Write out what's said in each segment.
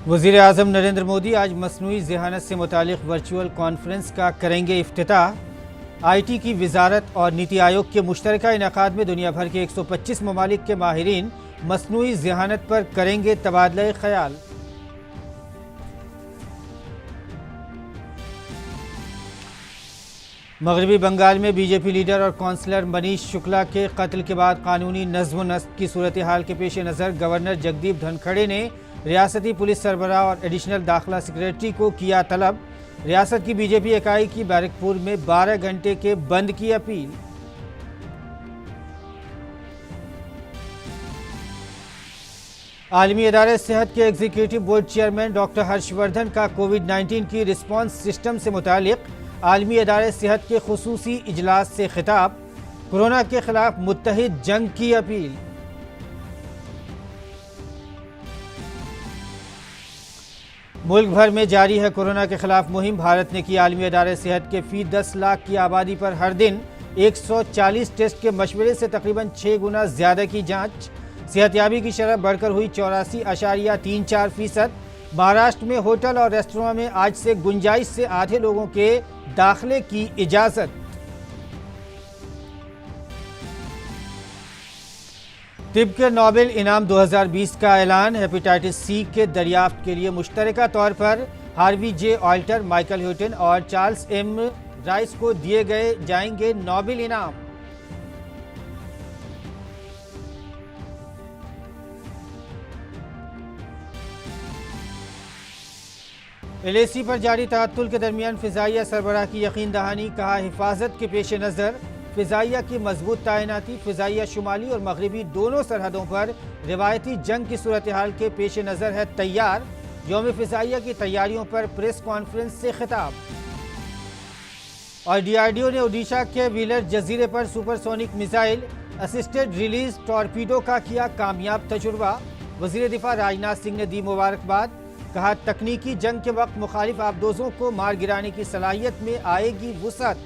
वज़ीर आज़म नरेंद्र मोदी आज मसनूई ज़हानत से मुतालिक वर्चुअल कॉन्फ्रेंस का करेंगे इफ्तिताह। IT की वजारत और नीति आयोग के मुश्तरका इनेकाद में दुनिया भर के 125 ममालिक के माहिरीन मसनूई ज़हानत पर करेंगे तबादला ख्याल। मगरबी बंगाल में BJP लीडर और काउंसलर मनीष शुक्ला के कत्ल के बाद कानूनी नज़्म नस्क की सूरत हाल के पेश नज़र गवर्नर जगदीप धनखड़े ने रियासती पुलिस सरबराह और एडिशनल दाखिला सेक्रेटरी को किया तलब। रियासत की BJP इकाई की बैरकपुर में 12 घंटे के बंद की अपील। आलमी इदारे सेहत के executive board chairman doctor Harshvardhan का कोविड-19 की रिस्पांस सिस्टम से मुतालिक आलमी इदारे सेहत के खुसूसी इजलास से खिताब। कोरोना के खिलाफ मुत्तहिद जंग की अपील। मुल्क भर में जारी है कोरोना के खिलाफ मुहिम। भारत ने की आलमी इदारे सेहत के फी 10 लाख की आबादी पर हर दिन 140 टेस्ट के मशवरे से तकरीबन 6 गुना ज्यादा की जांच। सेहतयाबी की शरह बढ़कर हुई 84.34%। महाराष्ट्र में होटल और रेस्टोरेंट में आज से गुंजाइश से आधे लोगों के दाखिले की इजाजत। तिब के नोबेल इनाम 2020 का ऐलान। हेपेटाइटिस C के दरियाफ्त के लिए मुश्तरका तौर पर Harvey J Alter, Michael Houghton और चार्ल्स M राइस को दिए जाएंगे नोबेल इनाम। LAC पर जारी तअत्तुल के दरमियान फिजाइया सरबराह की यकीन दहानी। कहा, हिफाजत के पेश नज़र फिजाइया की मजबूत तैनाती। फिजाइया शुमाली और मगरबी दोनों सरहदों पर रिवायती जंग की सूरत हाल के पेश नज़र है तैयार। यौम फिजाइया की तैयारियों पर प्रेस कॉन्फ्रेंस से खिताब। और DRDO ने ओडिशा के व्हीलर जजीरे पर supersonic missile assisted release torpedo का किया कामयाब तजुर्बा। वजीर दिफा राजनाथ सिंह ने दी मुबारकबाद। कहा, तकनीकी जंग के वक्त मुखालिफ आबदोजों को मार गिराने की सलाहियत में आएगी वुसअत।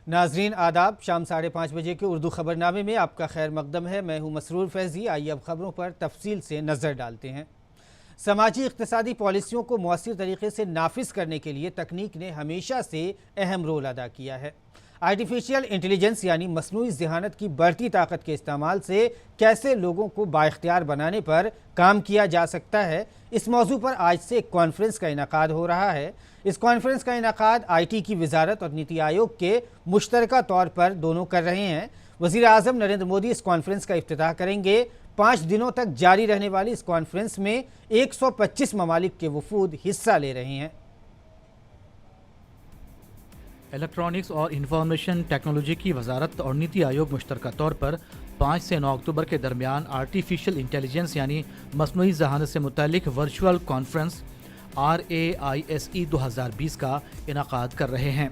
नाजरीन आदाब, शाम 5:30 बजे के उर्दू खबरनामे में आपका खैर मकदम है। मैं हूं मसरूर फैजी। आइए अब खबरों पर तफसील से नज़र डालते हैं। समाजी इक़्तिसादी पॉलिसियों को मौसर तरीके से नाफिज करने के लिए तकनीक ने हमेशा से अहम रोल अदा किया है। आर्टिफिशियल इंटेलिजेंस यानी मसनूई ज़हानत की बढ़ती ताकत के इस्तेमाल से कैसे लोगों को बाइख्तियार बनाने पर काम किया जा सकता है, इस मौजू पर आज से एक कॉन्फ्रेंस का इनेकाद हो रहा है। इस कॉन्फ्रेंस का इनेकाद IT की वजारत और नीति आयोग के मुश्तरका तौर पर दोनों कर रहे हैं। वज़ीर आज़म नरेंद्र मोदी इस कॉन्फ्रेंस का इफ्तिताह करेंगे। 5 दिनों तक जारी रहने वाली इस कॉन्फ्रेंस में 125 ममालिक के वफूद हिस्सा ले रहे हैं। इलेक्ट्रॉनिक्स और इंफॉर्मेशन टेक्नोलॉजी की वजारत और नीति आयोग मुश्तरका तौर पर 5 से 9 अक्टूबर के दरमियान आर्टिफिशियल इंटेलिजेंस यानी मसनूई ज़हानत से मुतालिक वर्चुअल कॉन्फ्रेंस RAISE 2020 का इनेकाद कर रहे हैं।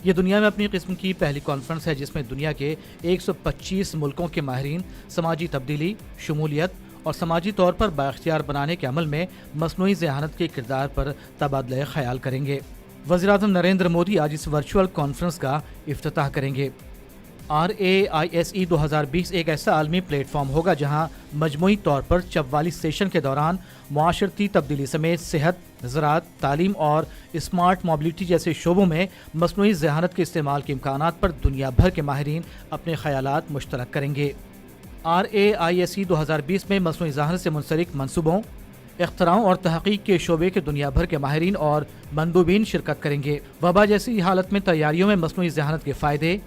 ये दुनिया में अपनी किस्म की पहली कॉन्फ्रेंस है जिसमें दुनिया के 125 मुल्कों के माहिरीन समाजी तब्दीली, शमूलियत और समाजी तौर पर बाइख्तियार बनाने के अमल में मसनूई ज़हानत के किरदार पर तबादला ख्याल करेंगे। वज़ीर-ए-आज़म नरेंद्र मोदी आज इस वर्चुअल कॉन्फ्रेंस का इफ्तिताह करेंगे। RAISE 2020 एक ऐसा आलमी प्लेटफॉर्म होगा जहां मजमूई तौर पर 44 सेशन के दौरान मुआशरती तब्दीली समेत सेहत, ज़राअत, तालीम और स्मार्ट मोबिलिटी जैसे शोबों में मसनूई ज़हानत के इस्तेमाल के इम्कानात पर दुनिया भर के माहिरीन अपने ख़यालात मुश्तरक करेंगे। RAISE 2020 में मसनूई ज़हानत से मुंसलिक मनसूबों, इख्तराओं और तहकीक के शोबे के दुनिया भर के माहिरीन और मंदूबीन शिरकत करेंगे। वबा जैसी हालत में तैयारियों में मसनूई ज़हानत के फ़ायदे,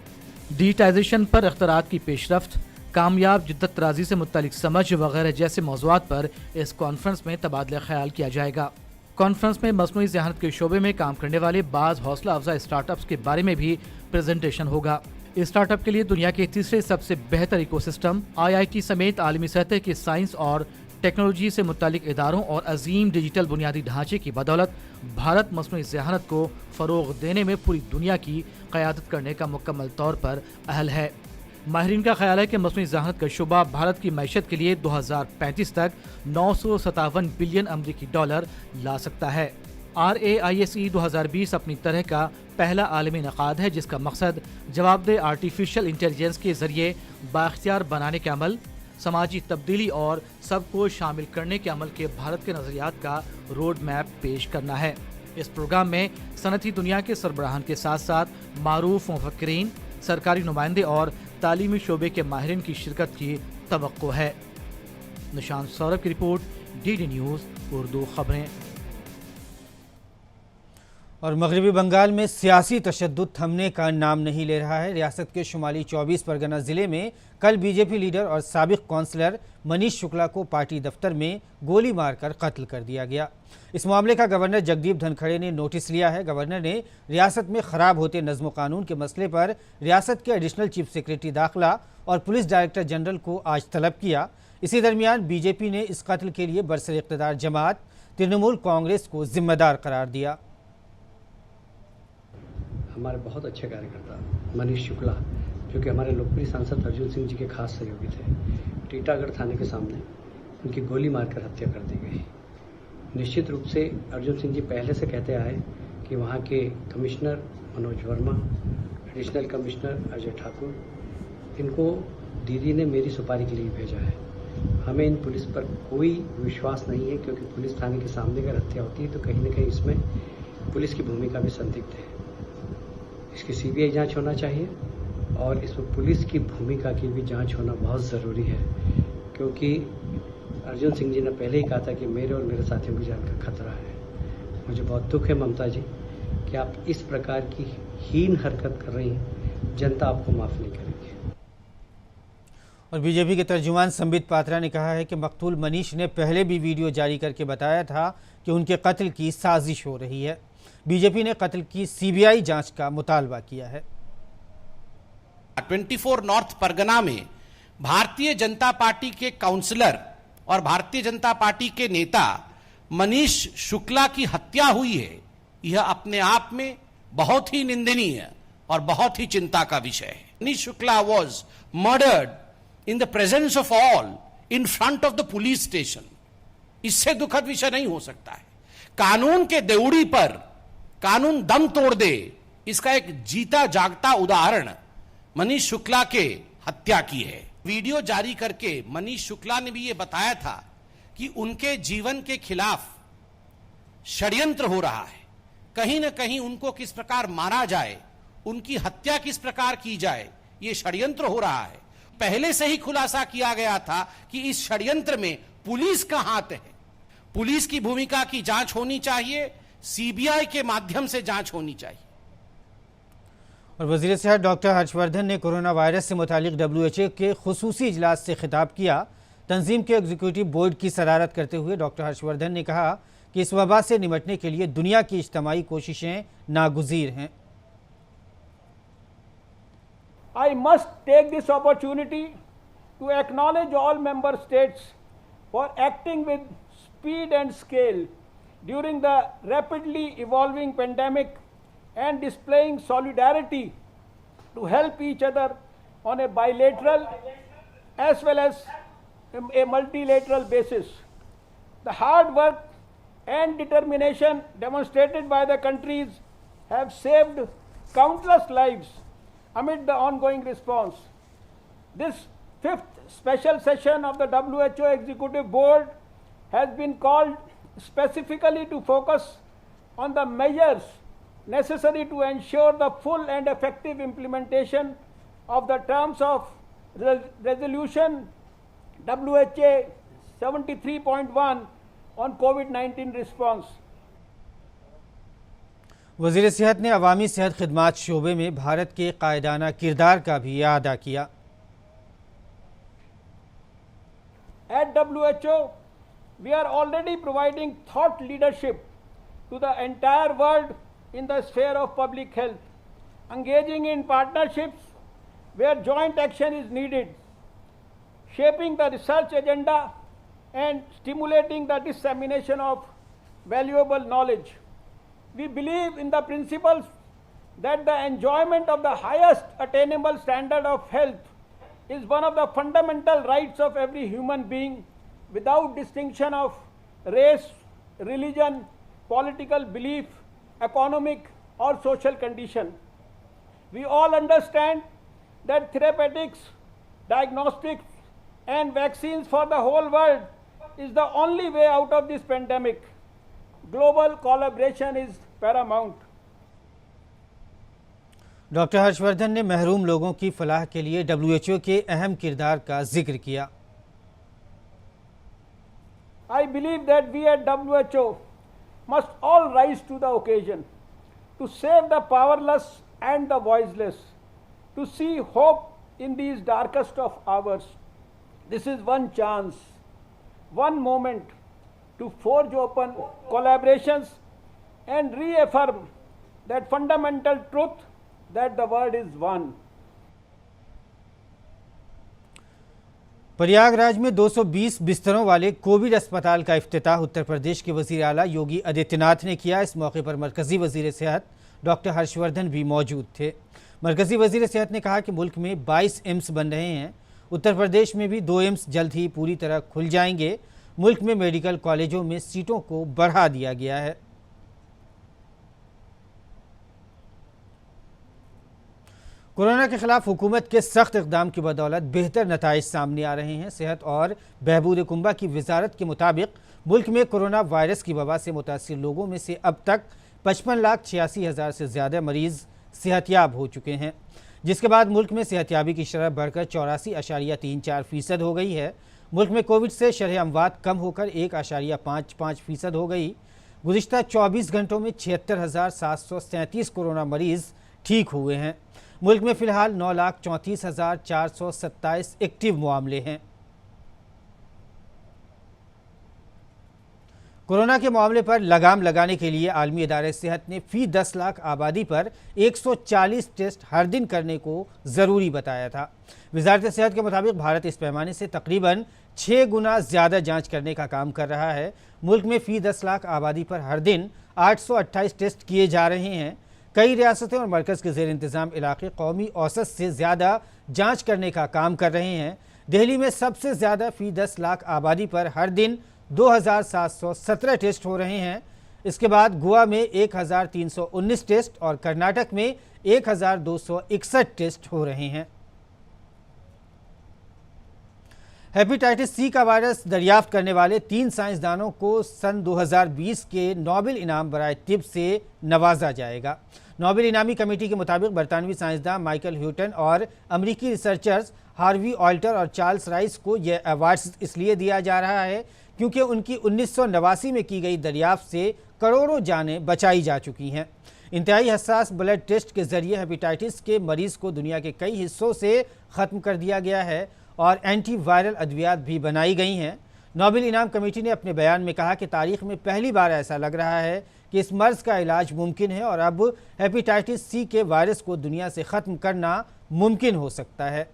डिजिटाइजेशन पर इख्तरात की पेशरफ्त, कामयाब जिद्दत तराजी से मुत्तलिक समझ वगैरह जैसे मौज़ूआत पर इस कॉन्फ्रेंस में तबादला ख्याल किया जाएगा। कॉन्फ्रेंस में मसनूई ज़हानत के शोबे में काम करने वाले बाज़ हौसला अफजा स्टार्टअप्स के बारे में भी प्रेजेंटेशन होगा। इस स्टार्टअप के लिए दुनिया के तीसरे सबसे बेहतर इकोसिस्टम, IIT समेत आलमी सतह के साइंस और टेक्नोलॉजी से मुतालिक इदारों और अजीम डिजिटल बुनियादी ढांचे की बदौलत भारत मसनूई ज़हानत को फ़रोग़ देने में पूरी दुनिया की क़यादत करने का मुकम्मल तौर पर अहल है। माहिरीन का ख्याल है कि मसनूई ज़हानत का शुबा भारत की मैशत के लिए 2035 तक 957 बिलियन अमरीकी डॉलर ला सकता है। RAISE 2020 अपनी तरह का पहला आलमी इनेकाद है जिसका मकसद जवाबदेह आर्टिफिशियल इंटेलिजेंस के जरिए बाख्तियार बनाने के अमल, समाजी तब्दीली और सबको शामिल करने के अमल के भारत के नज़रियात का रोड मैप पेश करना है। इस प्रोग्राम में सनती दुनिया के सरबराहान के साथ साथ मारूफ मुफक्किरीन, सरकारी नुमाइंदे और तालीमी शोबे के माहिरीन की शिरकत की तवक्को है। निशांत सौरभ की रिपोर्ट, DD न्यूज़ उर्दू खबरें। और मगरबी बंगाल में सियासी तशद्दुद थमने का नाम नहीं ले रहा है। रियासत के शुमाली 24 परगना ज़िले में कल बीजेपी लीडर और साबिक कौंसलर मनीष शुक्ला को पार्टी दफ्तर में गोली मारकर कत्ल कर दिया गया। इस मामले का गवर्नर जगदीप धनखड़े ने नोटिस लिया है। गवर्नर ने रियासत में ख़राब होते नज़्म कानून के मसले पर रियासत के एडिशनल चीफ सेक्रेटरी दाखिला और पुलिस डायरेक्टर जनरल को आज तलब किया। इसी दरमियान बीजेपी ने इस कत्ल के लिए बरसर इक़्तिदार जमात तृणमूल कांग्रेस को जिम्मेदार करार दिया। हमारे बहुत अच्छे कार्यकर्ता मनीष शुक्ला, जो कि हमारे लोकप्रिय सांसद अर्जुन सिंह जी के खास सहयोगी थे, टीटागढ़ थाने के सामने उनकी गोली मारकर हत्या कर दी गई। निश्चित रूप से अर्जुन सिंह जी पहले से कहते आए कि वहाँ के commissioner Manoj Verma, additional commissioner Ajay Thakur, इनको दीदी ने मेरी सुपारी के लिए भेजा है। हमें इन पुलिस पर कोई विश्वास नहीं है, क्योंकि पुलिस थाने के सामने अगर हत्या होती है तो कहीं ना कहीं इसमें पुलिस की भूमिका भी संदिग्ध है। इसकी CBI जांच होना चाहिए और इसमें पुलिस की भूमिका की भी जांच होना बहुत ज़रूरी है, क्योंकि अर्जुन सिंह जी ने पहले ही कहा था कि मेरे और मेरे साथियों की जान का खतरा है। मुझे बहुत दुख है ममता जी कि आप इस प्रकार की हीन हरकत कर रही हैं। जनता आपको माफ़ नहीं करेगी। और बीजेपी के तर्जुमान संबित पात्रा ने कहा है कि मकतूल मनीष ने पहले भी वीडियो जारी करके बताया था कि उनके कत्ल की साजिश हो रही है। बीजेपी ने कत्ल की CBI जांच का मुतालबा किया है। 24 नॉर्थ परगना में भारतीय जनता पार्टी के काउंसलर और भारतीय जनता पार्टी के नेता मनीष शुक्ला की हत्या हुई है। यह अपने आप में बहुत ही निंदनीय और बहुत ही चिंता का विषय है। Manish Shukla was murdered in the presence of all in front of the police station. इससे दुखद विषय नहीं हो सकता है। कानून के देउड़ी पर कानून दम तोड़ दे, इसका एक जीता जागता उदाहरण मनीष शुक्ला के हत्या की है। वीडियो जारी करके मनीष शुक्ला ने भी यह बताया था कि उनके जीवन के खिलाफ षड्यंत्र हो रहा है। कहीं ना कहीं उनको किस प्रकार मारा जाए, उनकी हत्या किस प्रकार की जाए, यह षड्यंत्र हो रहा है। पहले से ही खुलासा किया गया था कि इस षड्यंत्र में पुलिस का हाथ है। पुलिस की भूमिका की जांच होनी चाहिए, CBI के माध्यम से जांच होनी चाहिए। और वज़ीर सेहत डॉक्टर हर्षवर्धन ने कोरोना वायरस से मुतालिक WHO के खुसूसी इजलास से खिताब किया। तंजीम के एग्जीक्यूटिव बोर्ड की सरारत करते हुए डॉक्टर हर्षवर्धन ने कहा कि इस वबा से निपटने के लिए दुनिया की इज्तिमाई कोशिशें नागुज़ीर हैं। I must take this opportunity to acknowledge all member states for acting with speed and scale during the rapidly evolving pandemic and displaying solidarity to help each other on a bilateral as well as a multilateral basis. The hard work and determination demonstrated by the countries have saved countless lives amid the ongoing response. This 5th special session of the WHO Executive Board has been called specifically to focus on the measures necessary to ensure the full and effective implementation of the terms of Resolution WHA 73.1 on COVID-19 response. वज़ीर सेहत ने अवामी सेहत खिदमात शोबे में भारत के कायदाना किरदार का भी अदा किया। At WHO, we are already providing thought leadership to the entire world in the sphere of public health, engaging in partnerships where joint action is needed, shaping the research agenda and stimulating the dissemination of valuable knowledge. We believe in the principles that the enjoyment of the highest attainable standard of health is one of the fundamental rights of every human being without distinction of race, religion, political belief, economic or social condition. We all understand that therapeutics, diagnostics and vaccines for the whole world is the only way out of this pandemic. Global collaboration is paramount. Doctor Harshvardhan ने महरूम लोगों की फलाह के लिए WHO के अहम किरदार का जिक्र किया। I believe that we at WHO must all rise to the occasion to save the powerless and the voiceless, to see hope in these darkest of hours. This is one chance, one moment to forge open collaborations and reaffirm that fundamental truth that the world is one. Prayagraj में 220 बिस्तरों वाले Covid अस्पताल का इफ्तिताह उत्तर प्रदेश के वजीर आला योगी आदित्यनाथ ने किया। इस मौके पर मरकजी वजीर सेहत डॉक्टर हर्षवर्धन भी मौजूद थे। मरकजी वजीर सेहत ने कहा कि मुल्क में 22 एम्स बन रहे हैं। उत्तर प्रदेश में भी 2 एम्स जल्द ही पूरी तरह खुल जाएंगे। मुल्क में मेडिकल कॉलेजों में सीटों को बढ़ा दिया गया है। कोरोना के खिलाफ हुकूमत के सख्त इक़दाम की बदौलत बेहतर नताइज सामने आ रहे हैं। सेहत और बहबूद कुंबा की वजारत के मुताबिक मुल्क में कोरोना वायरस की वबा से मुतासिर लोगों में से अब तक 55,86,000 से ज़्यादा मरीज़ सेहतयाब हो चुके हैं, जिसके बाद मुल्क में सेहतयाबी की शरह बढ़कर 84.34% हो गई है। मुल्क में कोविड से शरह अमवात कम होकर 1.55% हो गई। गुज़िश्ता 24 घंटों में 76,737 कोरोना मरीज़ ठीक हुए हैं। मुल्क में फ़िलहाल 9,34,427 एक्टिव मामले हैं। कोरोना के मामले पर लगाम लगाने के लिए आलमी इदारे सेहत ने फ़ी 10 लाख आबादी पर 140 टेस्ट हर दिन करने को ज़रूरी बताया था। वज़ारत सेहत के मुताबिक भारत इस पैमाने से तकरीबन 6 गुना ज़्यादा जांच करने का काम कर रहा है। मुल्क में फ़ी 10 लाख आबादी पर हर दिन 828 टेस्ट किए जा रहे हैं। कई रियासतें और मरकज़ के ज़ेर इंतज़ाम इलाके कौमी औसत से ज़्यादा जांच करने का काम कर रहे हैं। दिल्ली में सबसे ज़्यादा फ़ी 10 लाख आबादी पर हर दिन 2,717 टेस्ट हो रहे हैं। इसके बाद गोवा में 1,319 टेस्ट और कर्नाटक में 1,261 टेस्ट हो रहे हैं। हेपेटाइटिस सी का वायरस दरियाफ्त करने वाले 3 साइंसदानों को सन 2020 के नोबेल इनाम बराए तिब से नवाजा जाएगा। नोबेल इनामी कमेटी के मुताबिक बरतानवी साइंसदान माइकल ह्यूटन और अमरीकी रिसर्चर्स हार्वी ऑल्टर और चार्ल्स राइस को यह अवार्ड्स इसलिए दिया जा रहा है क्योंकि उनकी 1989 में की गई दरियाफ्त से करोड़ों जानें बचाई जा चुकी हैं। इंतहाई हसास ब्लड टेस्ट के जरिए हेपेटाइटिस के मरीज़ को दुनिया के कई हिस्सों से ख़त्म कर दिया गया है और एंटीवायरल अद्वियात भी बनाई गई हैं। नोबेल इनाम कमेटी ने अपने बयान में कहा कि तारीख में पहली बार ऐसा लग रहा है कि इस मर्ज़ का इलाज मुमकिन है और अब हेपेटाइटिस सी के वायरस को दुनिया से ख़त्म करना मुमकिन हो सकता है।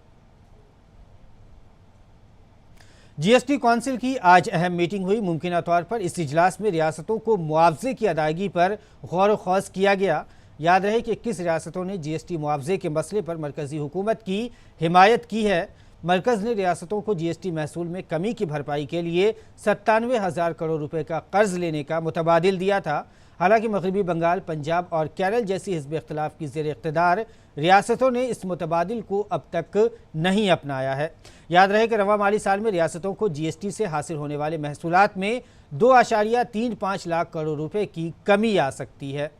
जीएसटी कौंसिल की आज अहम मीटिंग हुई। मुमकिन तौर पर इस इजलास में रियासतों को मुआवजे की अदायगी पर गौर व खौज किया गया। याद रहे कि 21 रियासतों ने जीएसटी मुआवजे के मसले पर मरकज़ी हुकूमत की हिमायत की है। मरकज़ ने रियासतों को जीएसटी महसूल में कमी की भरपाई के लिए 97,000 करोड़ रुपए का कर्ज लेने का मुतबादिल दिया था। हालांकि मगरबी बंगाल, पंजाब और केरल जैसी हिज़्ब इख्तिलाफ की ज़ेर इक़्तिदार रियासतों ने इस मुतबादिल को अब तक नहीं अपनाया है। याद रहे कि रवा माली साल में रियासतों को जीएसटी से हासिल होने वाले महसूलात में 2.35 लाख करोड़ रुपए की कमी आ सकती है।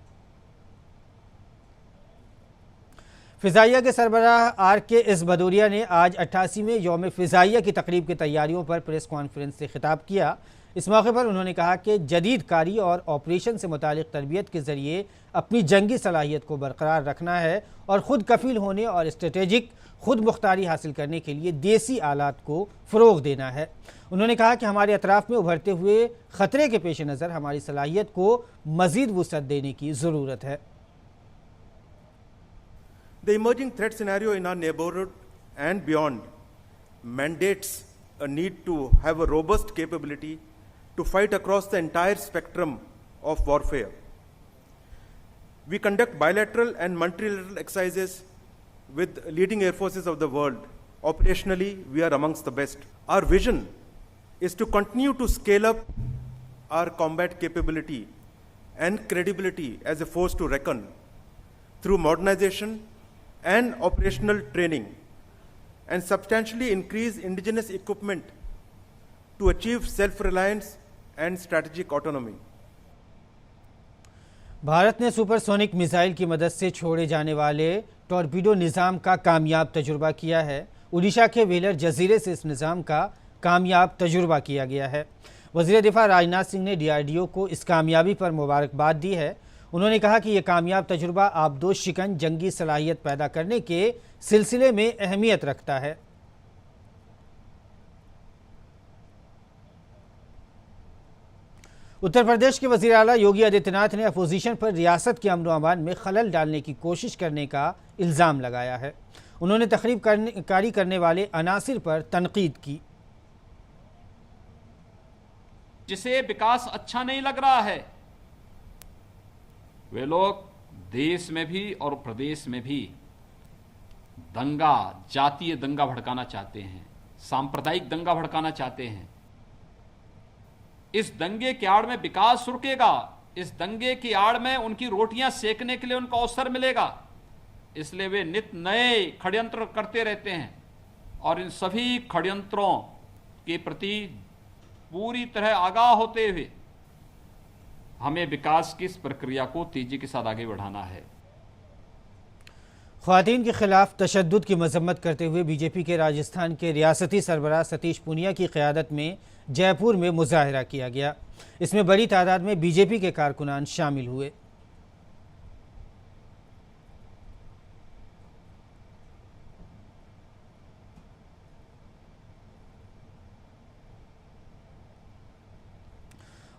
फ़िज़ाइया के सरबराह RKS भदौरिया ने आज 88वें यौम फ़िज़ाइया की तकरीब की तैयारियों पर प्रेस कॉन्फ्रेंस से खिताब किया। इस मौके पर उन्होंने कहा कि जदीद कारी और ऑपरेशन से मुतालिक तरबियत के ज़रिए अपनी जंगी सलाहियत को बरकरार रखना है और ख़ुद कफ़ील होने और स्ट्रेटेजिक खुद मुख्तारी हासिल करने के लिए देसी आलात को फ़रोग़ देना है। उन्होंने कहा कि हमारे अतराफ़ में उभरते हुए ख़तरे के पेश नज़र हमारी सलाहियत को मज़ीद वुसअत देने की ज़रूरत है। The emerging threat scenario in our neighborhood and beyond mandates a need to have a robust capability to fight across the entire spectrum of warfare. We conduct bilateral and multilateral exercises with leading air forces of the world. Operationally, we are amongst the best. Our vision is to continue to scale up our combat capability and credibility as a force to reckon through modernization and operational training, and substantially increase indigenous equipment to achieve self-reliance and strategic autonomy. Bharat ने supersonic missile की मदद से छोड़े जाने वाले torpedo निज़ाम का कामयाब तजुर्बा किया है। उड़ीसा के व्हीलर जजीरे से इस निज़ाम का कामयाब तजुर्बा किया गया है। वज़ीर दिफा राजनाथ सिंह ने DRDO को इस कामयाबी पर मुबारकबाद दी है। उन्होंने कहा कि यह कामयाब तजुर्बा आबदोश शिकन जंगी सलाहियत पैदा करने के सिलसिले में अहमियत रखता है। उत्तर प्रदेश के वज़ीर आला योगी आदित्यनाथ ने अपोजिशन पर रियासत के अमन व अमान में खलल डालने की कोशिश करने का इल्ज़ाम लगाया है। उन्होंने तखरीबकारी करने वाले अनासिर पर तनकीद की। जिसे विकास अच्छा नहीं लग रहा है, वे लोग देश में भी और प्रदेश में भी दंगा, जातीय दंगा भड़काना चाहते हैं, सांप्रदायिक दंगा भड़काना चाहते हैं। इस दंगे की आड़ में विकास रुकेगा, इस दंगे की आड़ में उनकी रोटियां सेकने के लिए उनको अवसर मिलेगा। इसलिए वे नित नए षड्यंत्र करते रहते हैं और इन सभी षड्यंत्रों के प्रति पूरी तरह आगाह होते हुए हमें विकास की इस प्रक्रिया को तेजी के साथ आगे बढ़ाना है। ख्वातीन के खिलाफ तशद्दुद की मजम्मत करते हुए बीजेपी के राजस्थान के रियासती सरबराह सतीश पूनिया की क़यादत में जयपुर में मुजाहिरा किया गया। इसमें बड़ी तादाद में बीजेपी के कारकुनान शामिल हुए।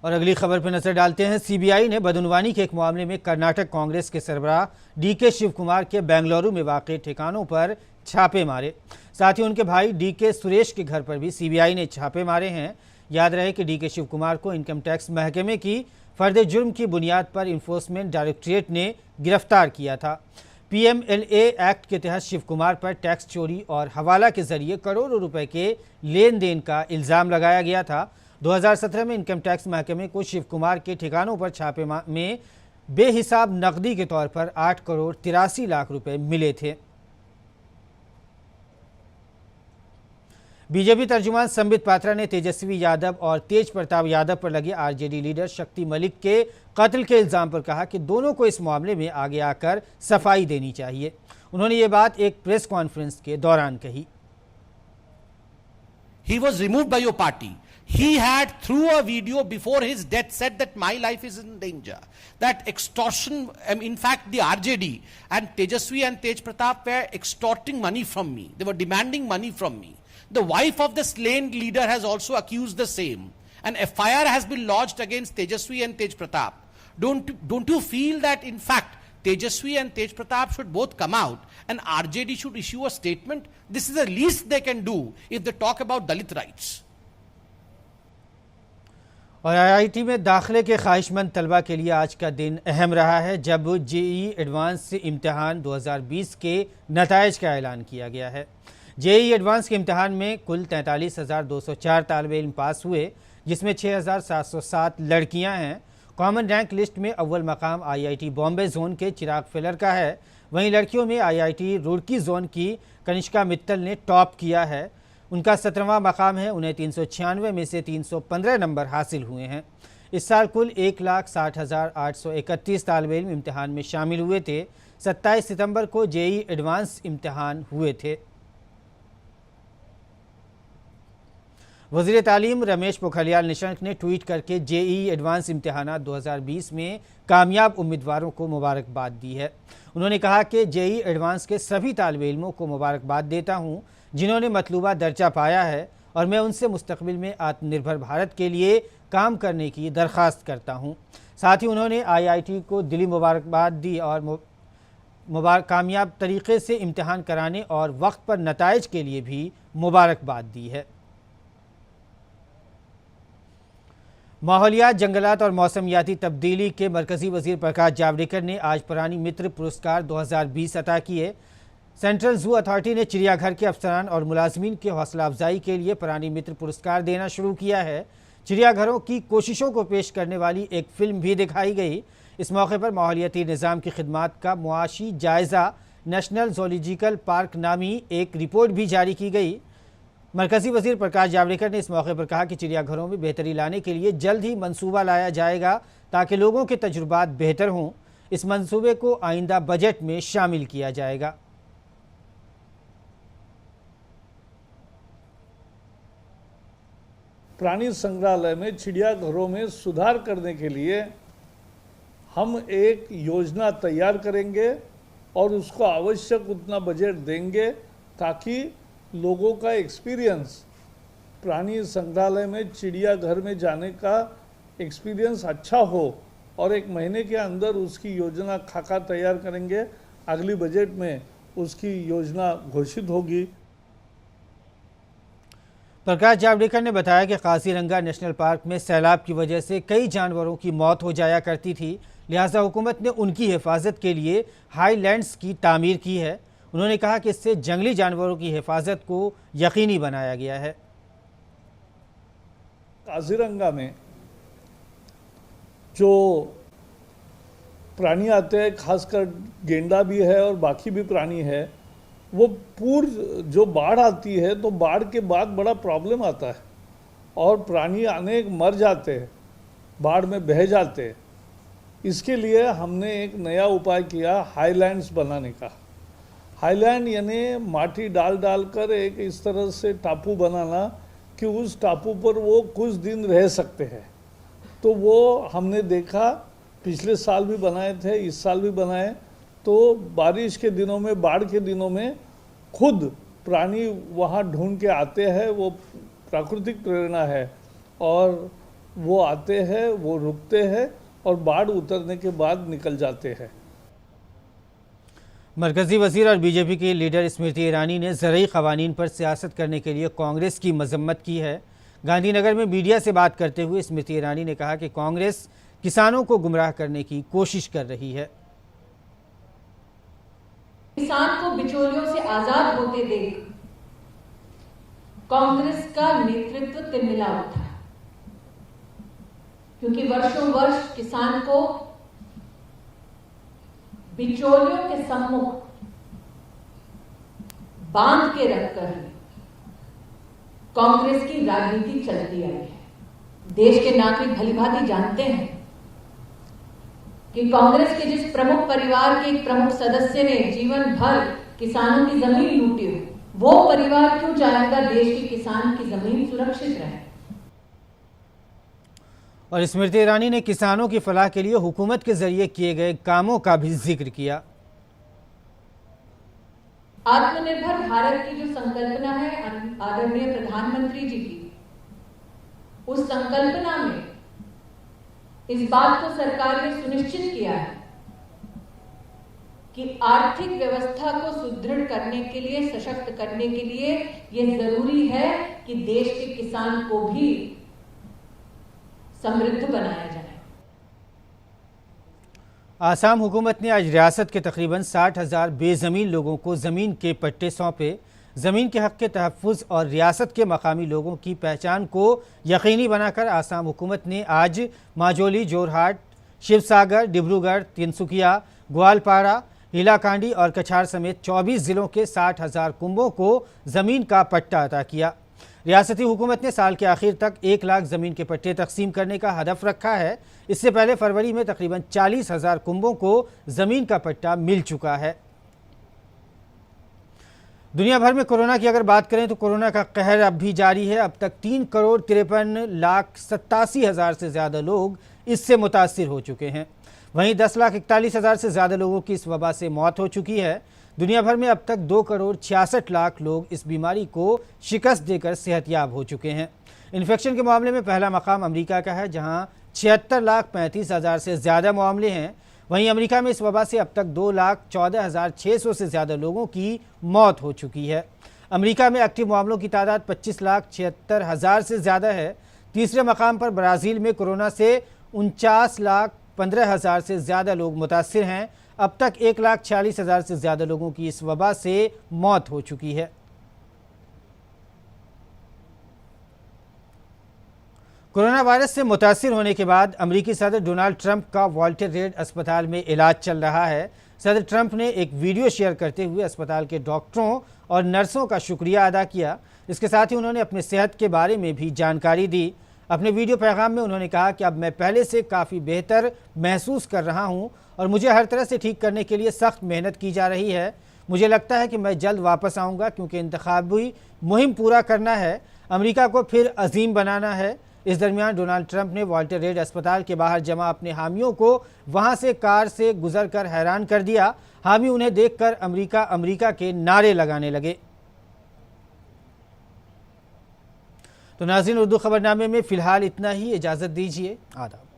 और अगली खबर पर नजर डालते हैं। CBI ने बदउनवानी के एक मामले में कर्नाटक कांग्रेस के सरबराह DK शिव कुमार के बेंगलुरु में वाक़ ठिकानों पर छापे मारे। साथ ही उनके भाई DK सुरेश के घर पर भी CBI ने छापे मारे हैं। याद रहे कि DK शिव कुमार को इनकम टैक्स महकमे की फर्द जुर्म की बुनियाद पर इन्फोर्समेंट डायरेक्टरेट ने गिरफ्तार किया था। PMLA एक्ट के तहत शिव कुमार पर टैक्स चोरी और हवाला के जरिए करोड़ों रुपए के लेन देन का इल्ज़ाम लगाया गया था। 2017 में इनकम टैक्स महकमे को शिव कुमार के ठिकानों पर छापे में बेहिसाब नकदी के तौर पर 8 करोड़ 83 लाख रुपए मिले थे। बीजेपी तर्जुमान संबित पात्रा ने तेजस्वी यादव और तेज प्रताप यादव पर लगे RJD लीडर शक्ति मलिक के कत्ल के इल्ज़ाम पर कहा कि दोनों को इस मामले में आगे आकर सफाई देनी चाहिए। उन्होंने ये बात एक प्रेस कॉन्फ्रेंस के दौरान कही। He was removed by your party. He had, through a video before his death, said that my life is in danger. That extortion, in fact, the RJD and Tejaswi and Tej Pratap were extorting money from me. They were demanding money from me. The wife of the slain leader has also accused the same. An FIR has been lodged against Tejaswi and Tej Pratap. Don't you feel that, in fact, Tejaswi and Tej Pratap should both come out and RJD should issue a statement? This is the least they can do if they talk about Dalit rights. और IIT में दाखिले के ख्वाहिशमंद तलबा के लिए आज का दिन अहम रहा है, जब JEE एडवांस इम्तिहान 2020 के नताइज का ऐलान किया गया है। JEE एडवांस के इम्तिहान में कुल 43,204 तालिबे इल्म पास हुए, जिसमें 6,707 लड़कियां हैं। कॉमन रैंक लिस्ट में अव्वल मकाम IIT बॉम्बे जोन के चिराग फिलर का है। वहीं लड़कियों में IIT रुड़की जोन की कनिष्का मित्तल ने टॉप किया है। उनका 17वां मकाम है। उन्हें 396 में से 315 नंबर हासिल हुए हैं। इस साल कुल 1,60,831 तालिबे इल्म इम्तिहान में शामिल हुए थे। 27 सितंबर को JEE एडवांस इम्तिहान हुए थे। वज़ीर तालीम रमेश पोखरियाल निशंक ने ट्वीट करके JEE एडवांस इम्तिहानात 2020 में कामयाब उम्मीदवारों को मुबारकबाद दी है। उन्होंने कहा कि JEE एडवांस के सभी तालिबे इल्मों को मुबारकबाद देता हूं जिन्होंने मतलूबा दर्जा पाया है, और मैं उनसे मुस्तकबिल में आत्मनिर्भर भारत के लिए काम करने की दरख्वास्त करता हूं। साथ ही उन्होंने IIT को दिली मुबारकबाद दी और कामयाब तरीके से इम्तिहान कराने और वक्त पर नताइज के लिए भी मुबारकबाद दी है। माहौलियात, जंगलात और मौसमियाती तब्दीली के मरकज़ी वज़ीर प्रकाश जावड़ेकर ने आज प्राणी मित्र पुरस्कार 2020 अता किए। सेंट्रल जू अथॉरिटी ने चिड़ियाघर के अफसरान और मुलाजमीन की हौसला अफजाई के लिए प्राणी मित्र पुरस्कार देना शुरू किया है। चिड़ियाघरों की कोशिशों को पेश करने वाली एक फिल्म भी दिखाई गई। इस मौके पर माहौलियाती निज़ाम की खिदमात का मुआशी जायज़ा नेशनल ज़ूलॉजिकल पार्क नामी एक रिपोर्ट भी जारी की गई। मरकज़ी वज़ीर प्रकाश जावड़ेकर ने इस मौके पर कहा कि चिड़ियाघरों में बेहतरी लाने के लिए जल्द ही मंसूबा लाया जाएगा ताकि लोगों के तजुर्बात बेहतर हों। इस मंसूबे को आइंदा बजट में शामिल किया जाएगा। प्राणी संग्रहालय में चिड़ियाघरों में सुधार करने के लिए हम एक योजना तैयार करेंगे और उसको आवश्यक उतना बजट देंगे ताकि लोगों का एक्सपीरियंस प्राणी संग्रहालय में चिड़ियाघर में जाने का एक्सपीरियंस अच्छा हो और 1 महीने के अंदर उसकी योजना खाका तैयार करेंगे। अगली बजट में उसकी योजना घोषित होगी। प्रकाश जावड़ेकर ने बताया कि काजीरंगा नेशनल पार्क में सैलाब की वजह से कई जानवरों की मौत हो जाया करती थी, लिहाजा हुकूमत ने उनकी हिफाजत के लिए हाईलैंड्स की तामीर की है। उन्होंने कहा कि इससे जंगली जानवरों की हिफाजत को यकीनी बनाया गया है। काजीरंगा में जो प्राणी आते हैं, खासकर गेंडा भी है और बाकी भी प्राणी है, वो जो बाढ़ आती है तो बाढ़ के बाद बड़ा प्रॉब्लम आता है और प्राणी अनेक मर जाते हैं, बाढ़ में बह जाते हैं। इसके लिए हमने एक नया उपाय किया हाईलैंड्स बनाने का। हाईलैंड यानी माटी डाल कर एक इस तरह से टापू बनाना कि उस टापू पर वो कुछ दिन रह सकते हैं। तो वो हमने देखा, पिछले साल भी बनाए थे, इस साल भी बनाए। तो बारिश के दिनों में, बाढ़ के दिनों में खुद प्राणी वहाँ ढूंढ के आते हैं। वो प्राकृतिक प्रेरणा है और वो आते हैं, वो रुकते हैं और बाढ़ उतरने के बाद निकल जाते हैं। मरकज़ी वज़ीर और बीजेपी की लीडर स्मृति ईरानी ने ज़रूरी क़वानीन पर सियासत करने के लिए कांग्रेस की मजम्मत की है। गांधीनगर में मीडिया से बात करते हुए स्मृति ईरानी ने कहा कि कांग्रेस किसानों को गुमराह करने की कोशिश कर रही है। किसान को बिचौलियों से आजाद होते देख कांग्रेस का नेतृत्व तिलमिला उठा, क्योंकि वर्षों वर्ष किसान को बिचौलियों के सम्मुख बांध के रखकर कांग्रेस की राजनीति चलती आई है। देश के नागरिक भलीभांति जानते हैं कि कांग्रेस के जिस प्रमुख परिवार के एक प्रमुख सदस्य ने जीवन भर किसानों की जमीन लूटी हो, वो परिवार क्यों चाहेगा देश के किसान की जमीन सुरक्षित रहे। और स्मृति ईरानी ने किसानों की फलाह के लिए हुकूमत के जरिए किए गए कामों का भी जिक्र किया। आत्मनिर्भर भारत की जो संकल्पना है आदरणीय प्रधानमंत्री जी की, उस संकल्पना में इस बात को सरकार ने सुनिश्चित किया है कि आर्थिक व्यवस्था को सुदृढ़ करने के लिए, सशक्त करने के लिए यह जरूरी है कि देश के किसान को भी समृद्ध बनाया जाए। आसाम हुकूमत ने आज रियासत के तकरीबन 60,000 बेज़मीन लोगों को ज़मीन के पट्टे सौंपे। ज़मीन के हक़ के तहफ़्फ़ुज़ और रियासत के मकामी लोगों की पहचान को यकीनी बनाकर आसाम हुकूमत ने आज माजोली, जोरहाट, शिवसागर, डिब्रूगढ़, तिनसुकिया, ग्वालपारा, हिलाकांडी और कछार समेत 24 ज़िलों के 60,000 कुंबों को ज़मीन का पट्टा अता किया। रियासती हुकूमत ने साल के आखिर तक 1 लाख ज़मीन के पट्टे तकसीम करने का हदफ रखा है। इससे पहले फरवरी में तकरीबन 40,000 कुंबों को ज़मीन का पट्टा मिल चुका है। दुनिया भर में कोरोना की अगर बात करें तो कोरोना का कहर अब भी जारी है। अब तक 3,53,87,000 से ज़्यादा लोग इससे मुतासिर हो चुके हैं। वहीं 10,41,000 से ज़्यादा लोगों की इस वबा से मौत हो चुकी है। दुनिया भर में अब तक 2,66,00,000 लोग इस बीमारी को शिकस्त देकर सेहतयाब हो चुके हैं। इन्फेक्शन के मामले में पहला मकाम अमेरिका का है, जहां 76,35,000 से ज़्यादा मामले हैं। वहीं अमेरिका में इस वबा से अब तक 2,14,600 से ज़्यादा लोगों की मौत हो चुकी है। अमेरिका में एक्टिव मामलों की तादाद 25,76,000 से ज़्यादा है। तीसरे मकाम पर ब्राज़ील में कोरोना से 49,15,000 से ज़्यादा लोग मुतासिर हैं। अब तक 1,46,000 से ज़्यादा लोगों की इस वबा से मौत हो चुकी है। कोरोना वायरस से मुतासिर होने के बाद अमेरिकी सदर डोनाल्ड ट्रंप का वॉल्टर रेड अस्पताल में इलाज चल रहा है। सदर ट्रंप ने एक वीडियो शेयर करते हुए अस्पताल के डॉक्टरों और नर्सों का शुक्रिया अदा किया। इसके साथ ही उन्होंने अपने सेहत के बारे में भी जानकारी दी। अपने वीडियो पैगाम में उन्होंने कहा कि अब मैं पहले से काफ़ी बेहतर महसूस कर रहा हूं और मुझे हर तरह से ठीक करने के लिए सख्त मेहनत की जा रही है। मुझे लगता है कि मैं जल्द वापस आऊँगा क्योंकि इंतखाबी मुहिम पूरा करना है, अमेरिका को फिर अजीम बनाना है। इस दरमियान डोनाल्ड ट्रंप ने वॉल्टर रेड अस्पताल के बाहर जमा अपने हामियों को वहां से कार से गुजरकर हैरान कर दिया। हामी उन्हें देखकर अमेरिका अमेरिका के नारे लगाने लगे। तो नाज़रीन, उर्दू खबरनामे में फ़िलहाल इतना ही। इजाज़त दीजिए। आदाब।